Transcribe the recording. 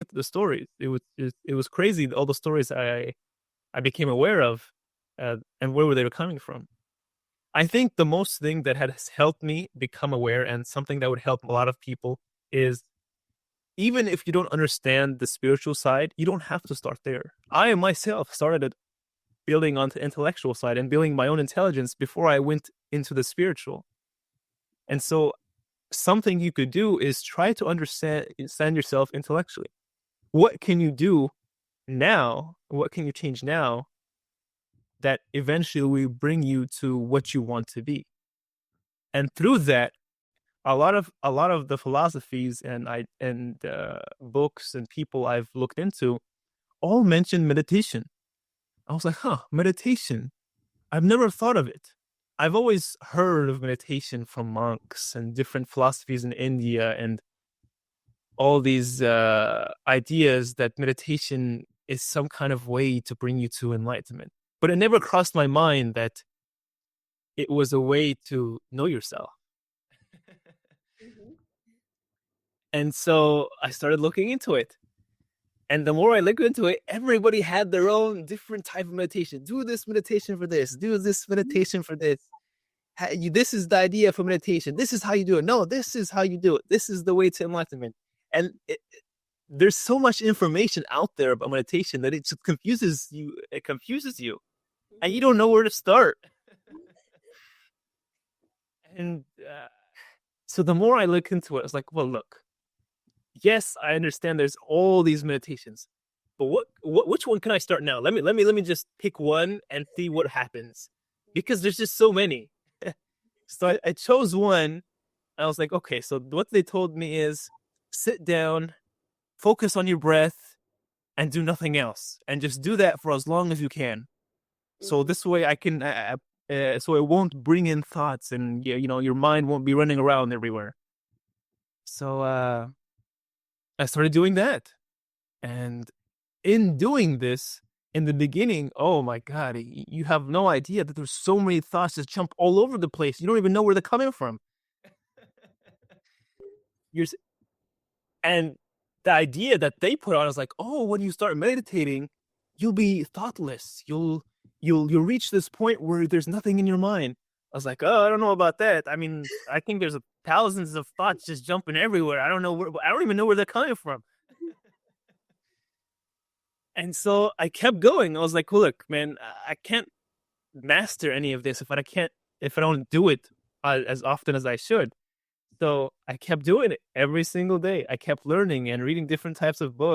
to the stories. It was crazy, all the stories I became aware of, and where they were coming from. I think the most thing that has helped me become aware, and something that would help a lot of people, is even if you don't understand the spiritual side, you don't have to start there. I myself started building on the intellectual side and building my own intelligence before I went into the spiritual. And so something you could do is try to understand yourself intellectually. What can you do now? What can you change now that eventually will bring you to what you want to be? And through that, a lot of the philosophies and books and people I've looked into all mention meditation. I was like, huh, meditation. I've never thought of it. I've always heard of meditation from monks and different philosophies in India and all these ideas that meditation is some kind of way to bring you to enlightenment. But it never crossed my mind that it was a way to know yourself. Mhm. And so I started looking into it. And the more I looked into it, everybody had their own different type of meditation. Do this meditation for this. Do this meditation for this. This is the idea for meditation. This is how you do it. No, this is how you do it. This is the way to enlightenment. And there's so much information out there about meditation that it just confuses you. It confuses you, and you Mhm. don't know where to start. And so the more I look into it, I was like, well, look, yes, I understand there's all these meditations, but which one can I start now? Let me just pick one and see what happens, because there's just so many. So I chose one. I was like, okay, so what they told me is sit down, focus on your breath, and do nothing else, and just do that for as long as you can. So Mhm. this way, I can, so it won't bring in thoughts, and your mind won't be running around everywhere. So I started doing that, and in doing this, in the beginning, oh my god, you have no idea that there's so many thoughts that jump all over the place. You don't even know where they're coming from. You're And the idea that they put on is like, oh, when you start meditating, you'll be thoughtless. You'll reach this point where there's nothing in your mind. I was like, oh, I don't know about that. I mean, I think there's thousands of thoughts just jumping everywhere. I don't even know where they're coming from. And so I kept going. I was like, look, man, I can't master any of this if I don't do it as often as I should. So I kept doing it every single day. I kept learning and reading different types of books.